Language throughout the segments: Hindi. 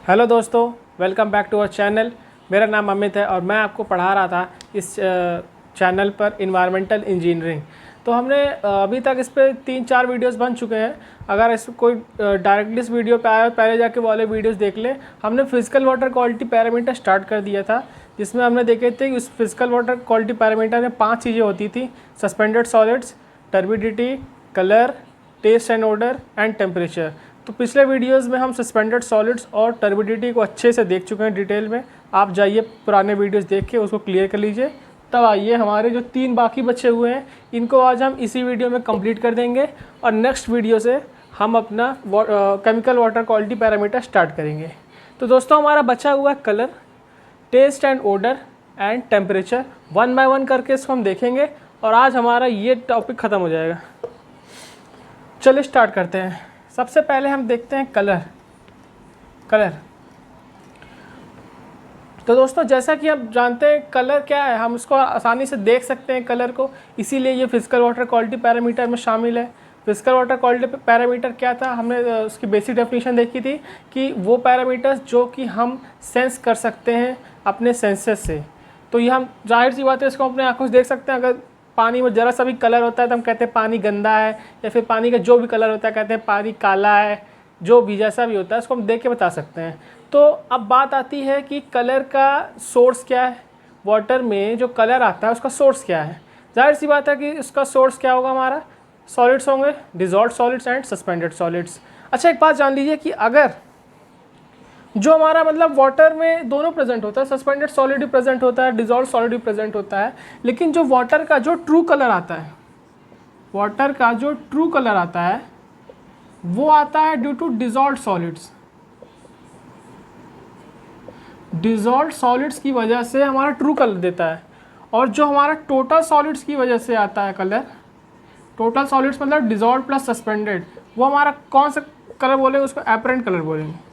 हेलो दोस्तों, welcome back to our channel. मेरा नाम अमित है और मैं आपको पढ़ा रहा था इस चैनल पर इन्वायरमेंटल इंजीनियरिंग। तो हमने अभी तक इस पर 3-4 वीडियोस बन चुके हैं। अगर इस कोई डायरेक्टली इस वीडियो पे आया पहले जाके वाले वीडियोस देख ले। हमने physical water quality parameter start कर दिया था, जिसमें हमने देखे थे कि उस फिजिकल वाटर क्वालिटी पैरामीटर में 5 चीज़ें होती थी: suspended solids, turbidity, colour, taste and odour and temperature. तो पिछले वीडियोस में हम सस्पेंडेड सॉलिड्स और टर्बिडिटी को अच्छे से देख चुके हैं डिटेल में। आप जाइए पुराने वीडियोस देख के उसको क्लियर कर लीजिए। तब आइए हमारे जो 3 बाकी बचे हुए हैं इनको आज हम इसी वीडियो में कंप्लीट कर देंगे और नेक्स्ट वीडियो से हम अपना chemical water quality parameter start करेंगे। तो दोस्तों, हमारा बचा हुआ है colour, taste and odour and temperature. 1 by 1 करके इसको हम देखेंगे और आज हमारा ये टॉपिक ख़त्म हो जाएगा। चलिए स्टार्ट करते हैं। सबसे पहले हम देखते हैं कलर। तो दोस्तों, जैसा कि आप जानते हैं कलर क्या है, हम उसको आसानी से देख सकते हैं कलर को, इसीलिए ये फिजिकल वाटर क्वालिटी पैरामीटर में शामिल है। फिजिकल वाटर क्वालिटी पैरामीटर क्या था, हमने उसकी बेसिक डेफिनेशन देखी थी कि वो पैरामीटर्स जो कि हम सेंस कर सकते हैं अपने सेंसेस से। तो ये हम जाहिर सी बात है इसको अपने आंखों से देख सकते हैं। अगर पानी में ज़रा सा भी कलर होता है तो हम कहते हैं पानी गंदा है, या फिर पानी का जो भी कलर होता है कहते हैं पानी काला है। जो भी जैसा भी होता है उसको हम देख के बता सकते हैं। तो अब बात आती है कि कलर का सोर्स क्या है। वाटर में जो कलर आता है उसका सोर्स क्या है। जाहिर सी बात है कि उसका सोर्स क्या होगा, हमारा सॉलिड्स होंगे, dissolved solids and suspended solids. अच्छा, एक बात जान लीजिए कि अगर जो हमारा मतलब वाटर में दोनों प्रेजेंट होता है, सस्पेंडेड सॉलिड भी प्रेजेंट होता है, डिजॉल्व सॉलिड भी प्रेजेंट होता है, लेकिन जो वाटर का जो ट्रू कलर आता है, वाटर का जो ट्रू कलर आता है वो आता है due to dissolved solids. Dissolved solids की वजह से हमारा ट्रू कलर देता है। और जो हमारा टोटल सॉलिड्स की वजह से आता है कलर, टोटल सॉलिड्स मतलब डिजॉल्व प्लस सस्पेंडेड, वो हमारा कौन सा कलर बोलेंगे, उसको एपरेंट कलर बोलेंगे।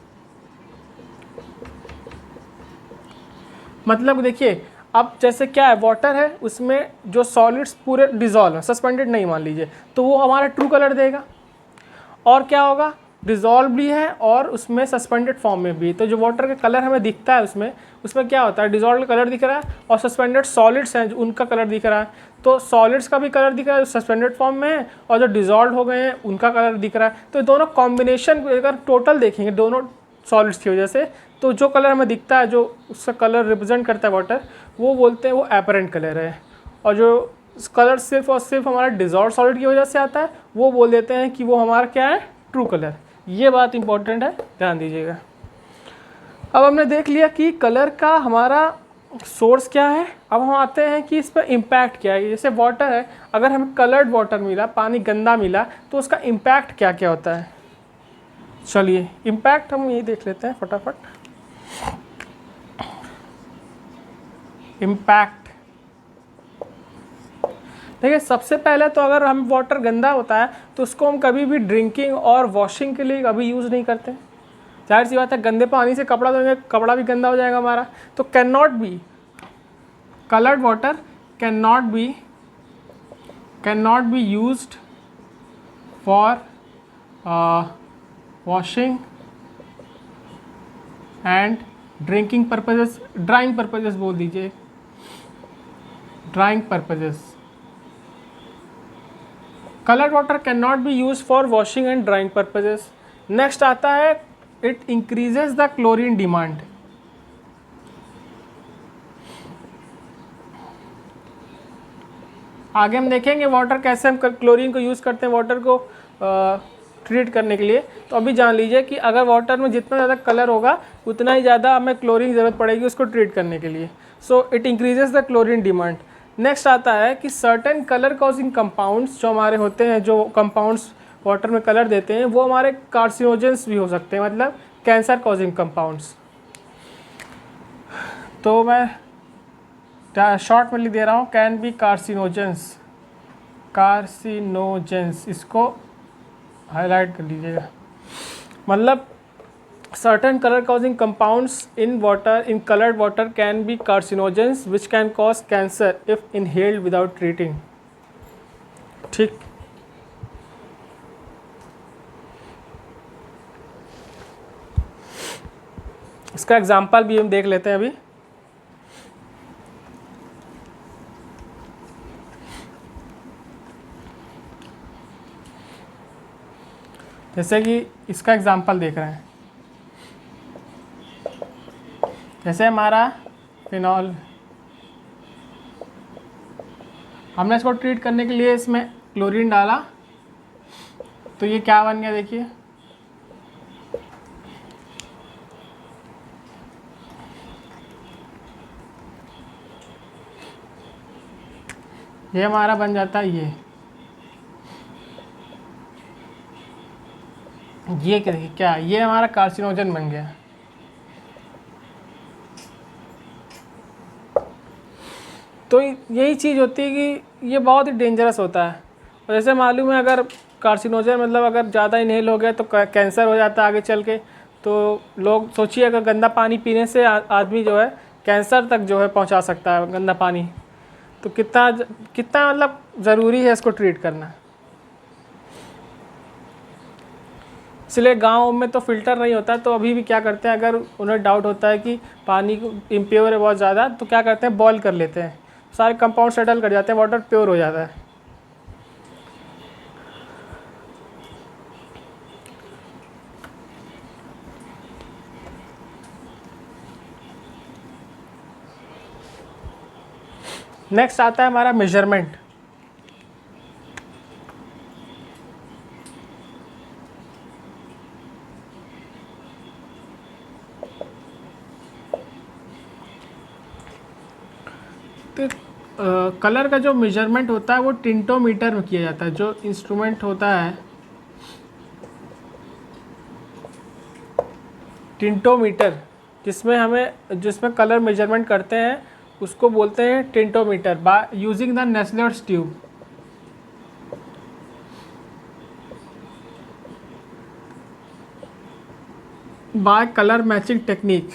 मतलब देखिए, अब जैसे क्या है, वाटर है उसमें जो सॉलिड्स पूरे डिजॉल्व है, सस्पेंडेड नहीं मान लीजिए, तो वो हमारा ट्रू कलर देगा। और क्या होगा, डिजॉल्व भी है और उसमें सस्पेंडेड फॉर्म में भी। तो जो वाटर का कलर हमें दिखता है उसमें क्या होता है, डिजॉल्व कलर दिख रहा है और सस्पेंडेड सॉलिड्स हैं उनका कलर दिख रहा है। तो सॉलिड्स का भी कलर दिख रहा है जो सस्पेंडेड फॉर्म में है, और जो डिजॉल्व हो गए हैं उनका कलर दिख रहा है। तो दोनों कॉम्बिनेशन अगर टोटल देखेंगे दोनों सॉलिड्स की वजह से, तो जो कलर हमें दिखता है, जो उसका कलर रिप्रेजेंट करता है वाटर, वो बोलते हैं वो एपरेंट कलर है। और जो कलर सिर्फ और सिर्फ हमारा डिजॉल्व सॉलिड की वजह से आता है वो बोल देते हैं कि वो हमारा क्या है, ट्रू कलर। ये बात इंपॉर्टेंट है, ध्यान दीजिएगा। अब हमने देख लिया कि कलर का हमारा सोर्स क्या है। अब हम आते हैं कि इस पर इम्पैक्ट क्या है। जैसे वाटर है, अगर हमें कलर्ड वाटर मिला, पानी गंदा मिला, तो उसका इम्पैक्ट क्या क्या होता है। चलिए इम्पैक्ट हम ये देख लेते हैं फटाफट। इम्पैक्ट देखिए, सबसे पहले तो अगर हम वाटर गंदा होता है तो उसको हम कभी भी ड्रिंकिंग और वॉशिंग के लिए कभी यूज़ नहीं करते। जाहिर सी बात है, गंदे पानी से कपड़ा धोएंगे, कपड़ा भी गंदा हो जाएगा हमारा। तो can not be coloured water, can not be used for washing and drinking purposes, drawing purposes बोल दीजिए, drawing purposes. Coloured water can not be use for washing and drawing purposes. Next आता है, it increases the chlorine demand. आगे हम देखेंगे वाटर कैसे हम क्लोरीन को यूज़ करते हैं वाटर को ट्रीट करने के लिए। तो अभी जान लीजिए कि अगर वाटर में जितना ज़्यादा कलर होगा उतना ही ज़्यादा हमें क्लोरीन की ज़रूरत पड़ेगी उसको ट्रीट करने के लिए। So it increases the chlorine demand. Next आता है कि सर्टेन कलर कॉजिंग कंपाउंड्स जो हमारे होते हैं, जो कंपाउंड्स वाटर में कलर देते हैं, वो हमारे कार्सिनोजेंस भी हो सकते हैं, मतलब कैंसर कॉजिंग कंपाउंड्स। तो मैं शॉर्ट में लिख दे रहा हूँ, कैन बी कार्सिनोजेंस, इसको हाईलाइट कर लीजिएगा। मतलब certain color causing compounds in colored water can be carcinogens which can cause cancer if inhaled without treating। ठीक, इसका एग्जांपल भी हम देख लेते हैं अभी। जैसे कि इसका एग्जांपल देख रहे हैं, जैसे हमारा फिनॉल, हमने इसको ट्रीट करने के लिए इसमें क्लोरीन डाला, तो ये क्या बन गया देखिए, ये हमारा बन जाता है ये क्या, ये हमारा कार्सिनोजन बन गया। तो यही चीज़ होती है कि ये बहुत ही डेंजरस होता है। और जैसे मालूम है, अगर कार्सिनोजन मतलब अगर ज़्यादा इनहेल हो गया तो कैंसर हो जाता है आगे चल के। तो लोग सोचिए, अगर गंदा पानी पीने से आदमी जो है कैंसर तक जो है पहुंचा सकता है गंदा पानी। तो कितना कितना मतलब ज़रूरी है इसको ट्रीट करना। इसलिए गांव में तो फ़िल्टर नहीं होता, तो अभी भी क्या करते हैं, अगर उन्हें डाउट होता है कि पानी इम्प्योर है बहुत ज़्यादा, तो क्या करते हैं, बॉयल कर लेते हैं, सारे कंपाउंड सेटल कर जाते हैं, वाटर प्योर हो जाता है। नेक्स्ट आता है हमारा मेजरमेंट। तो कलर का जो मेजरमेंट होता है वो टिंटोमीटर में किया जाता है। जो इंस्ट्रूमेंट होता है टिंटोमीटर, जिसमें कलर मेजरमेंट करते हैं, उसको बोलते हैं tintometer, by using the Nessler's tube. By colour matching technique.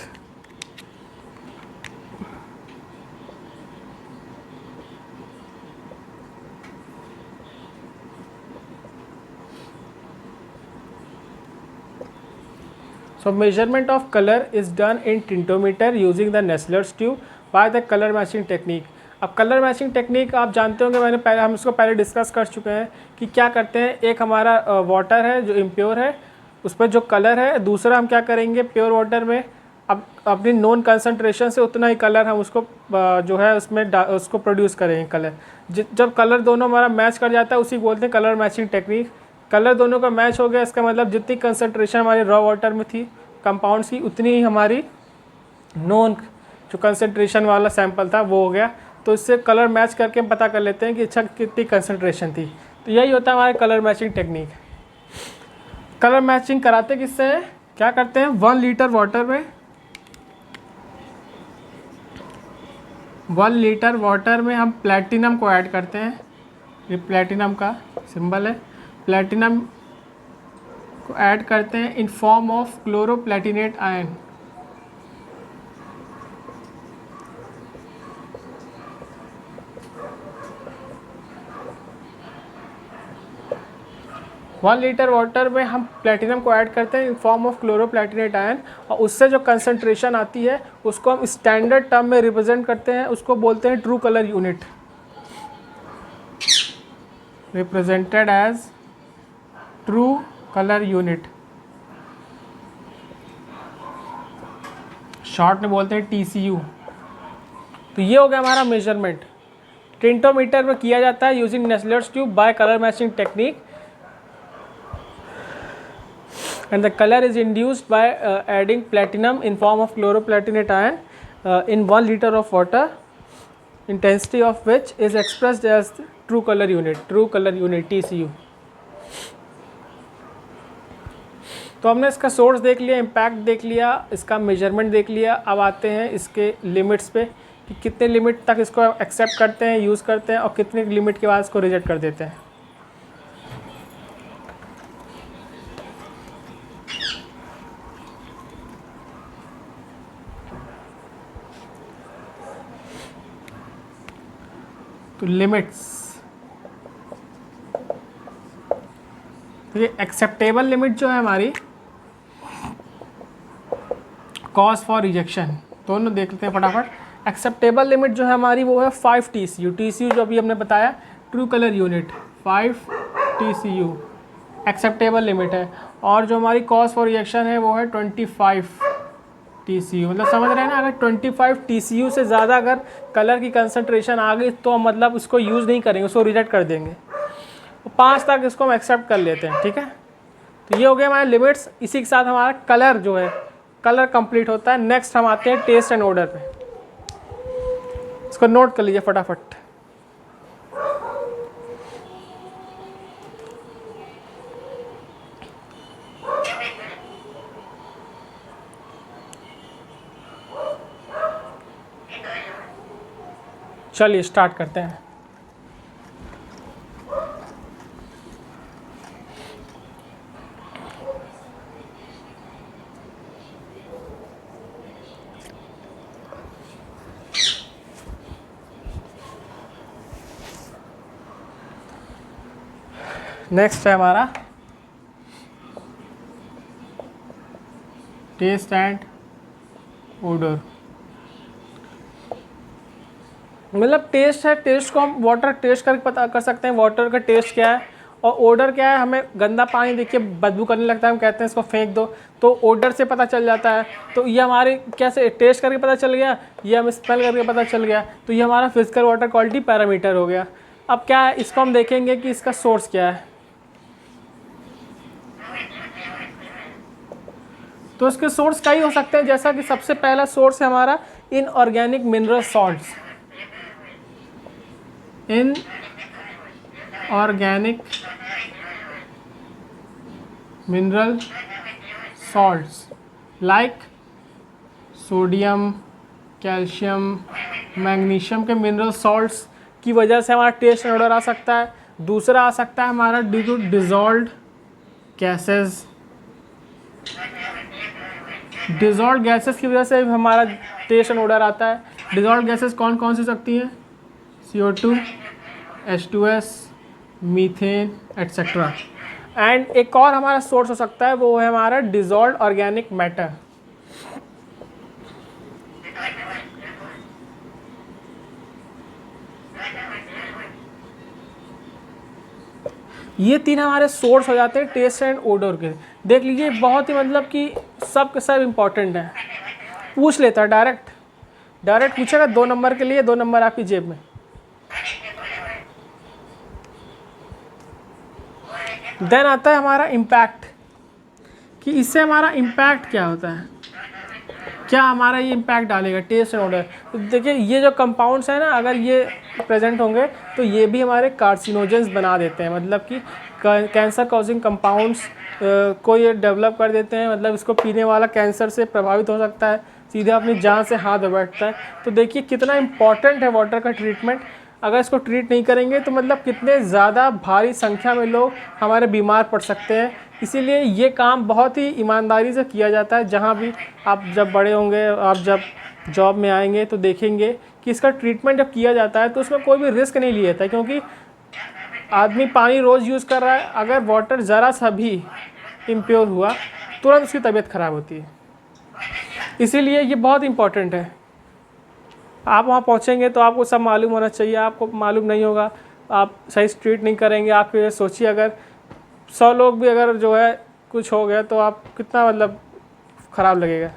So measurement of color is done in tintometer using the Nessler's tube by the color matching technique। अब कलर मैचिंग टेक्निक आप जानते होंगे, हम इसको पहले डिस्कस कर चुके हैं कि क्या करते हैं। एक हमारा वाटर है जो इम्प्योर है, उस पर जो कलर है, दूसरा हम क्या करेंगे, प्योर वाटर में अब अपनी नॉन कंसंट्रेशन से उतना ही कलर हम उसको जो है उसको प्रोड्यूस करेंगे कलर। जब कलर दोनों हमारा मैच कर जाता है, उसी बोलते हैं कलर मैचिंग टेक्निक। कलर दोनों का मैच हो गया, इसका मतलब जितनी कंसंट्रेशन हमारी रॉ वाटर में थी कंपाउंड्स की, उतनी ही हमारी नॉन जो कंसंट्रेशन वाला सैंपल था वो हो गया। तो इससे कलर मैच करके हम पता कर लेते हैं कि अच्छा कितनी कंसंट्रेशन थी। तो यही होता है हमारे colour matching technique. Colour matching कराते किससे हैं, क्या करते हैं, 1 लीटर वाटर में 1 लीटर वाटर में हम प्लैटिनम को ऐड करते हैं। ये प्लैटिनम का सिंबल है, प्लैटिनम को ऐड करते हैं in form of chloroplatinate ion. One litre water में हम प्लैटिनम को ऐड करते हैं in form of chloroplatinate ion, और उससे जो कंसंट्रेशन आती है उसको हम स्टैंडर्ड टर्म में रिप्रेजेंट करते हैं, उसको बोलते हैं true colour unit, represented as true colour unit, short में बोलते हैं TCU। तो ये हो गया हमारा मेजरमेंट। टिंटोमीटर में किया जाता है using Nessler's tube by colour matching technique, and the color is induced by adding platinum in form of chloroplatinate ion in 1 liter of water, intensity of which is expressed as true color unit TCU। तो हमने इसका सोर्स देख लिया, इम्पैक्ट देख लिया, इसका मेजरमेंट देख लिया। अब आते हैं इसके लिमिट्स पे कि कितने लिमिट तक इसको एक्सेप्ट करते हैं, यूज़ करते हैं, और कितने लिमिट के बाद इसको रिजेक्ट कर देते हैं। तो लिमिट्स, तो ये एक्सेप्टेबल लिमिट जो है हमारी कॉज फॉर रिजेक्शन, दोनों देख लेते हैं फटाफट। एक्सेप्टेबल लिमिट जो है हमारी वो है 5 TCU, TCU जो अभी हमने बताया true colour unit 5 TCU acceptable limit है, और जो हमारी कॉज फॉर रिजेक्शन है वो है 25 TCU। मतलब समझ रहे हैं ना, अगर 25 TCU से ज़्यादा अगर कलर की कंसनट्रेशन आ गई तो मतलब उसको यूज़ नहीं करेंगे, उसको रिजेक्ट कर देंगे। 5 तक इसको हम एक्सेप्ट कर लेते हैं, ठीक है। तो ये हो गया हमारे लिमिट्स। इसी के साथ हमारा कलर जो है कलर कंप्लीट होता है। नेक्स्ट हम आते हैं टेस्ट एंड ऑर्डर पे, इसको नोट कर लीजिए फटाफट। चलिए स्टार्ट करते हैं। नेक्स्ट है हमारा टेस्ट एंड ओडर। मतलब टेस्ट है, टेस्ट को हम वाटर टेस्ट करके पता कर सकते हैं वाटर का टेस्ट क्या है। और ओडर क्या है, हमें गंदा पानी देखिए बदबू करने लगता है, हम कहते हैं इसको फेंक दो, तो ओडर से पता चल जाता है। तो ये हमारे कैसे टेस्ट करके पता चल गया, ये हमें स्मेल करके पता चल गया, तो ये हमारा फिजिकल वाटर क्वालिटी पैरामीटर हो गया। अब क्या है, इसको हम देखेंगे कि इसका सोर्स क्या है। तो इसके सोर्स कई हो सकते हैं, जैसा कि सबसे पहला सोर्स है हमारा inorganic mineral salts. Inorganic mineral salts like sodium, calcium, magnesium के मिनरल सॉल्ट्स की वजह से हमारा टेस्ट एंड ऑर्डर आ सकता है। दूसरा आ सकता है हमारा due to dissolved gases. Dissolve gases की वजह से हमारा टेस्ट एंड ऑर्डर आता है। डिजॉल्व गैसेस कौन कौन सी सकती हैं, CO2, H2S, methane etcetera. And एक और हमारा सोर्स हो सकता है, वो है हमारा डिजॉल्व ऑर्गेनिक मैटर। ये तीन हमारे सोर्स हो जाते हैं टेस्ट एंड ओडर के। देख लीजिए बहुत ही मतलब कि सब के सब इम्पॉर्टेंट है। पूछ लेता है डायरेक्ट पूछेगा 2 नंबर के लिए, 2 नंबर आपकी जेब में। देन आता है हमारा इम्पैक्ट, कि इससे हमारा इम्पैक्ट क्या होता है, क्या हमारा ये इम्पैक्ट डालेगा टेस्ट एंड ऑर्डर। तो देखिए ये जो कंपाउंड्स हैं ना, अगर ये प्रेजेंट होंगे तो ये भी हमारे कार्सिनोजेंस बना देते हैं, मतलब कि कैंसर कॉजिंग कंपाउंड्स को ये डेवलप कर देते हैं। मतलब इसको पीने वाला कैंसर से प्रभावित हो सकता है, सीधे अपनी जान से हाथ धो बैठता है। तो देखिए कितना इम्पॉर्टेंट है वाटर का ट्रीटमेंट। अगर इसको ट्रीट नहीं करेंगे तो मतलब कितने ज़्यादा भारी संख्या में लोग हमारे बीमार पड़ सकते हैं। इसीलिए ये काम बहुत ही ईमानदारी से किया जाता है। जहाँ भी आप जब बड़े होंगे, आप जब जॉब में आएंगे तो देखेंगे कि इसका ट्रीटमेंट जब किया जाता है तो उसमें कोई भी रिस्क नहीं लिया जाता है, क्योंकि आदमी पानी रोज़ यूज़ कर रहा है। अगर वाटर ज़रा सा भी इम्प्योर हुआ तुरंत उसकी तबीयत ख़राब होती है। इसीलिए ये बहुत इम्पॉर्टेंट है। आप वहाँ पहुँचेंगे तो आपको सब मालूम होना चाहिए। आपको मालूम नहीं होगा, आप सही से ट्रीट नहीं करेंगे। आप ये सोचिए अगर 100 लोग भी अगर जो है कुछ हो गया तो आप कितना मतलब ख़राब लगेगा।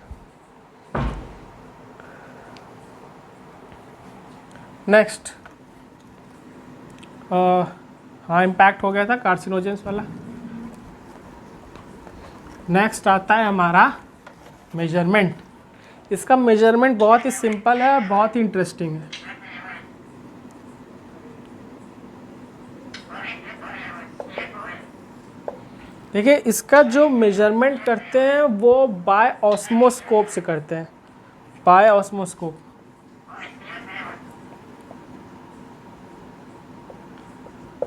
नेक्स्ट हाँ इम्पैक्ट हो गया था कार्सिनोजेंस वाला। नेक्स्ट आता है हमारा मेजरमेंट। इसका मेजरमेंट बहुत ही सिंपल है और बहुत ही इंटरेस्टिंग है। देखिए इसका जो मेजरमेंट करते हैं वो बाय ऑस्मोस्कोप से करते हैं, बाय ऑस्मोस्कोप।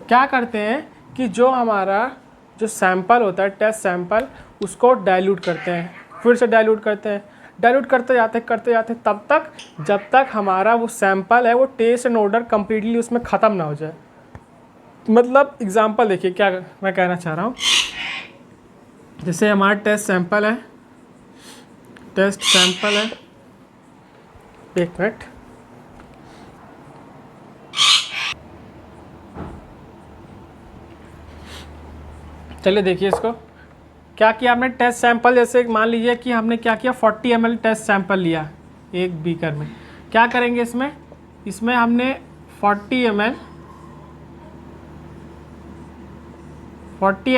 क्या करते हैं कि जो हमारा जो सैंपल होता है, टेस्ट सैंपल, उसको डाइल्यूट करते हैं, फिर से डाइल्यूट करते हैं, डाइल्यूट करते जाते तब तक जब तक हमारा वो सैंपल है वो टेस्ट एंड ऑर्डर कम्प्लीटली उसमें ख़त्म ना हो जाए। मतलब एग्जांपल देखिए क्या मैं कहना चाह रहा हूँ। जैसे हमारा टेस्ट सैंपल है, टेस्ट सैंपल है, एक मिनट। चलिए देखिए इसको क्या किया हमने। टेस्ट सैंपल जैसे मान लीजिए कि हमने क्या किया, 40 ml टेस्ट सैंपल लिया एक बीकर में। क्या करेंगे इसमें हमने 40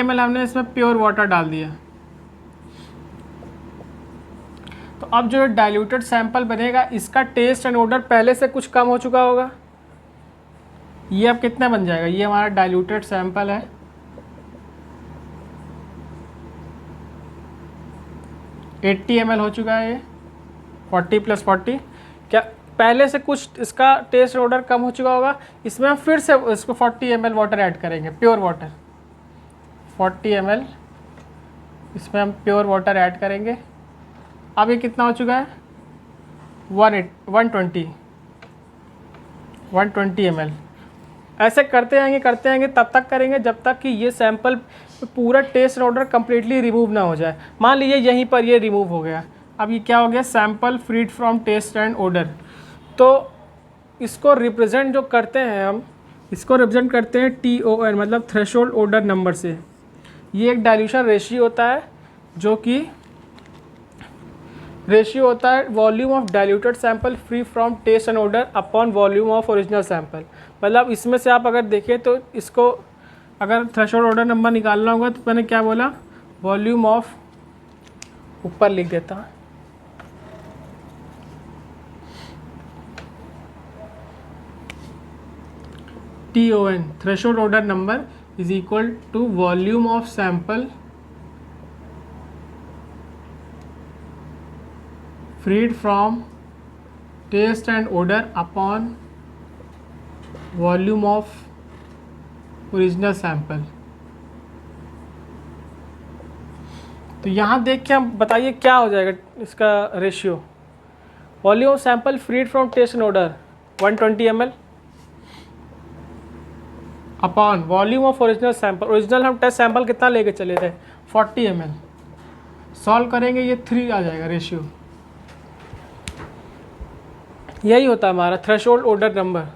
ml हमने इसमें प्योर वाटर डाल दिया। तो अब जो डाइल्यूटेड सैंपल बनेगा इसका टेस्ट एंड ओडर पहले से कुछ कम हो चुका होगा। ये अब कितना बन जाएगा, ये हमारा डाइल्यूटेड सैंपल है, $80 ml हो चुका है। ये 40 + 40 क्या पहले से कुछ इसका टेस्ट एंड ओडर कम हो चुका होगा। इसमें हम फिर से इसको 40 ml वाटर ऐड करेंगे, प्योर वाटर 40 ml इसमें हम प्योर वाटर ऐड करेंगे। अब ये कितना हो चुका है, 120 ml। ऐसे करते आएंगे तब तक करेंगे जब तक कि ये सैंपल पूरा टेस्ट ऑर्डर कम्प्लीटली रिमूव ना हो जाए। मान लीजिए यहीं पर ये रिमूव हो गया, अब ये क्या हो गया, sample freed from taste and odour. तो इसको रिप्रेजेंट जो करते हैं हम, इसको रिप्रेजेंट करते हैं TON मतलब थ्रेशोल्ड ओडर नंबर से। ये एक डाइल्यूशन रेशियो होता है, जो कि रेशियो होता है volume of diluted sample free from taste and odour upon volume of original sample. मतलब इसमें से आप अगर देखें तो इसको अगर थ्रेशोल्ड ऑर्डर नंबर निकालना होगा तो मैंने क्या बोला, वॉल्यूम ऑफ, ऊपर लिख देता हूँ, TON threshold odour number is equal to volume of sample freed from taste and odour upon volume of original sample. तो यहाँ देख के हम बताइए क्या हो जाएगा इसका ratio. Volume of sample freed from taste and odour 120 ml upon volume of original sample. Original हम टेस्ट सैंपल कितना लेके चले थे, 40 ml। सॉल्व करेंगे ये 3 आ जाएगा रेशियो। यही होता है हमारा थ्रेशोल्ड ओडर नंबर।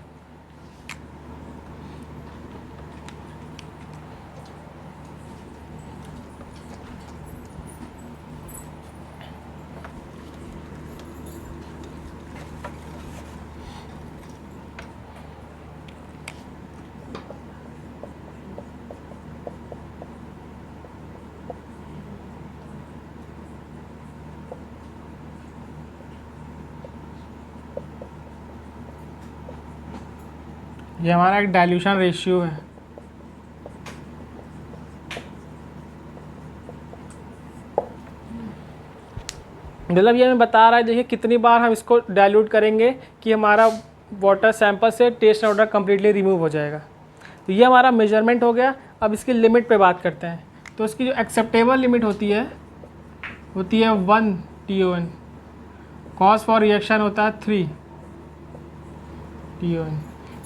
ये हमारा एक डाइल्यूशन रेशियो है। मतलब ये हमें बता रहा है, देखिए कितनी बार हम इसको डाइल्यूट करेंगे कि हमारा वाटर सैंपल से टेस्ट ऑर्डर कम्प्लीटली रिमूव हो जाएगा। तो ये हमारा मेजरमेंट हो गया। अब इसकी लिमिट पे बात करते हैं। तो इसकी जो एक्सेप्टेबल लिमिट होती है 1 TON। कॉज फॉर रिएक्शन होता है 3 TON।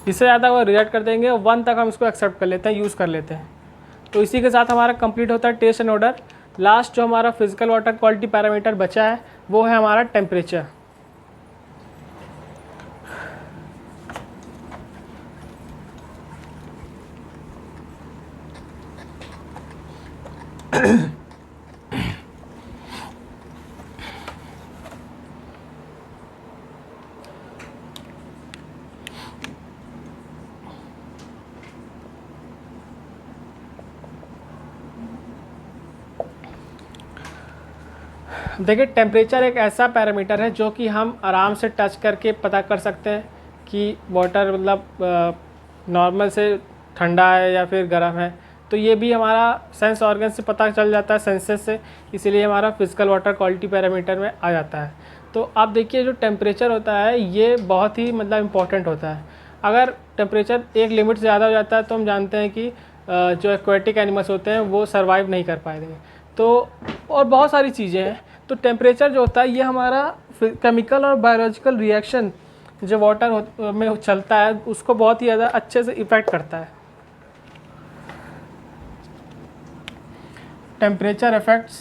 इससे ज़्यादा वो रिएक्ट कर देंगे, 1 तक हम इसको एक्सेप्ट कर लेते हैं, यूज़ कर लेते हैं। तो इसी के साथ हमारा कंप्लीट होता है टेस्ट एंड ऑर्डर। लास्ट जो हमारा फिजिकल वाटर क्वालिटी पैरामीटर बचा है वो है हमारा टेम्परेचर। देखिए टेम्परेचर एक ऐसा पैरामीटर है जो कि हम आराम से टच करके पता कर सकते हैं कि वाटर मतलब नॉर्मल से ठंडा है या फिर गर्म है। तो ये भी हमारा सेंस ऑर्गन से पता चल जाता है, सेंसेस से, इसीलिए हमारा फिजिकल वाटर क्वालिटी पैरामीटर में आ जाता है। तो आप देखिए जो टेम्परेचर होता है ये बहुत ही मतलब इम्पॉर्टेंट होता है। अगर टेम्परेचर एक लिमिट से ज़्यादा हो जाता है तो हम जानते हैं कि जो एक्वेटिक एनिमल्स होते हैं वो सर्वाइव नहीं कर पाएंगे। तो और बहुत सारी चीज़ें हैं। तो टेम्परेचर जो होता है ये हमारा केमिकल और बायोलॉजिकल रिएक्शन जो वाटर में चलता है उसको बहुत ही ज़्यादा अच्छे से इफ़ेक्ट करता है। Temperature affects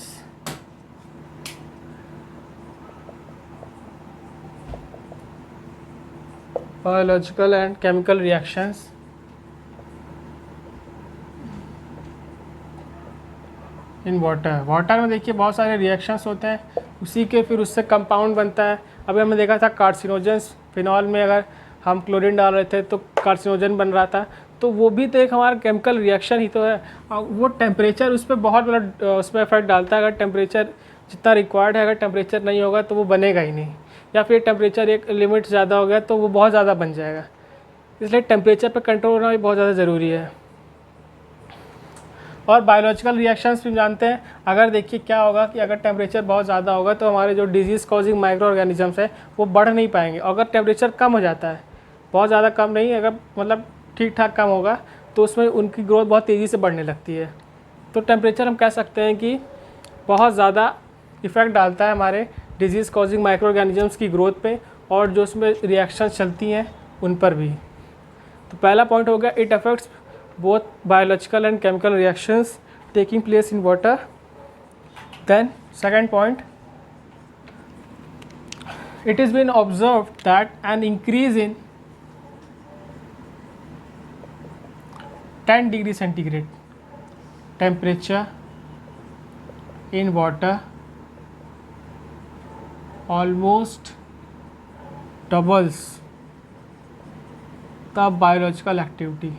biological and chemical reactions in water. Water में देखिए बहुत सारे रिएक्शंस होते हैं, उसी के फिर उससे कंपाउंड बनता है। अभी हमने देखा था कार्सिनोजेंस, फिनॉल में अगर हम क्लोरीन डाल रहे थे तो कार्सिनोजन बन रहा था, तो वो भी तो एक हमारा केमिकल रिएक्शन ही तो है। और वो टेम्परेचर उस पर बहुत बड़ा उसमें इफेक्ट डालता है। अगर टेम्परेचर जितना रिक्वायर्ड है, अगर टेम्परेचर नहीं होगा तो वो बनेगा ही नहीं, या फिर टेम्परेचर एक लिमिट ज़्यादा हो गया तो वो बहुत ज़्यादा बन जाएगा। इसलिए टेम्परेचर पर कंट्रोल होना भी बहुत ज़्यादा ज़रूरी है। और बायोलॉजिकल रिएक्शंस भी जानते हैं, अगर देखिए क्या होगा कि अगर टेम्परेचर बहुत ज़्यादा होगा तो हमारे जो डिजीज़ कॉजिंग माइक्रो ऑर्गेनिजम्स है वो बढ़ नहीं पाएंगे। अगर टेम्परेचर कम हो जाता है, बहुत ज़्यादा कम नहीं, अगर मतलब ठीक ठाक कम होगा तो उसमें उनकी ग्रोथ बहुत तेज़ी से बढ़ने लगती है। तो टेम्परेचर हम कह सकते हैं कि बहुत ज़्यादा इफ़ेक्ट डालता है हमारे डिजीज़ कॉजिंग माइक्रो ऑर्गेनिजम्स की ग्रोथ पे, और जो उसमें रिएक्शन चलती हैं उन पर भी। तो पहला पॉइंट हो गया, it affects both biological and chemical reactions taking place in water. Then second point, it has been observed that an increase in 10 degree centigrade temperature in water almost doubles the biological activity.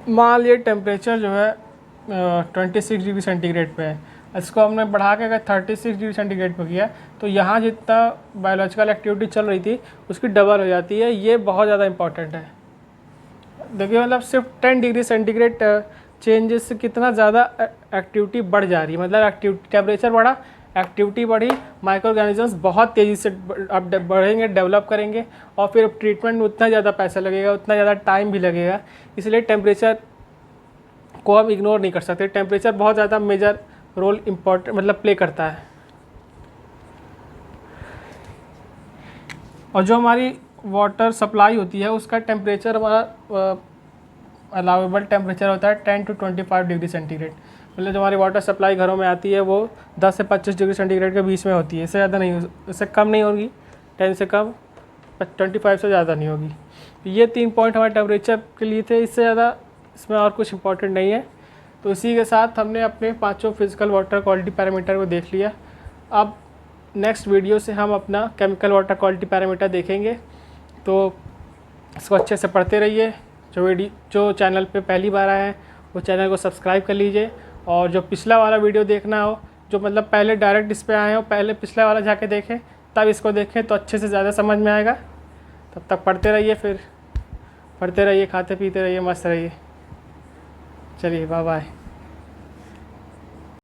मान लिए टेम्परेचर जो है 26 डिग्री सेंटीग्रेड पे है, इसको हमने बढ़ा के अगर 36 डिग्री सेंटीग्रेड पे किया तो यहाँ जितना बायोलॉजिकल एक्टिविटी चल रही थी उसकी डबल हो जाती है। ये बहुत ज़्यादा इंपॉर्टेंट है। देखिए मतलब सिर्फ 10 डिग्री सेंटीग्रेड चेंजेस से कितना ज़्यादा एक्टिविटी बढ़ जा रही है। मतलब एक्टिविटी, टेम्परेचर बढ़ा, एक्टिविटी बढ़ी, माइक्रो ऑर्गेनिजम्स बहुत तेज़ी से अब बढ़ेंगे, डेवलप करेंगे, और फिर ट्रीटमेंट में उतना ज़्यादा पैसा लगेगा, उतना ज़्यादा टाइम भी लगेगा। इसलिए टेम्परेचर को हम इग्नोर नहीं कर सकते। टेम्परेचर बहुत ज़्यादा मेजर रोल इम्पोर्टेंट मतलब प्ले करता है। और जो हमारी वाटर सप्लाई होती है उसका टेम्परेचर हमारा अलाउेबल टेम्परेचर होता है 10 to 25 डिग्री सेंटीग्रेड। मतलब जो हमारी वाटर सप्लाई घरों में आती है वो 10 से 25 डिग्री सेंटीग्रेड के बीच में होती है, इससे ज़्यादा नहीं, इससे कम नहीं होगी, 10 से कम, 25 से ज़्यादा नहीं होगी। ये 3 पॉइंट हमारे टेम्परेचर के लिए थे, इससे ज़्यादा इसमें और कुछ इंपॉर्टेंट नहीं है। तो इसी के साथ हमने अपने 5 फिजिकल वाटर क्वालिटी पैरामीटर को देख लिया। अब नेक्स्ट वीडियो से हम अपना केमिकल वाटर क्वालिटी पैरामीटर देखेंगे, तो इसको अच्छे से पढ़ते रहिए। जो चैनल पे पहली बार आए हैं वो चैनल को सब्सक्राइब कर लीजिए, और जो पिछला वाला वीडियो देखना हो, जो मतलब पहले डायरेक्ट इस पर आए हो, पहले पिछला वाला जाके देखें तब इसको देखें तो अच्छे से ज़्यादा समझ में आएगा। तब तक पढ़ते रहिए, फिर पढ़ते रहिए, खाते पीते रहिए, मस्त रहिए। चलिए बाय बाय।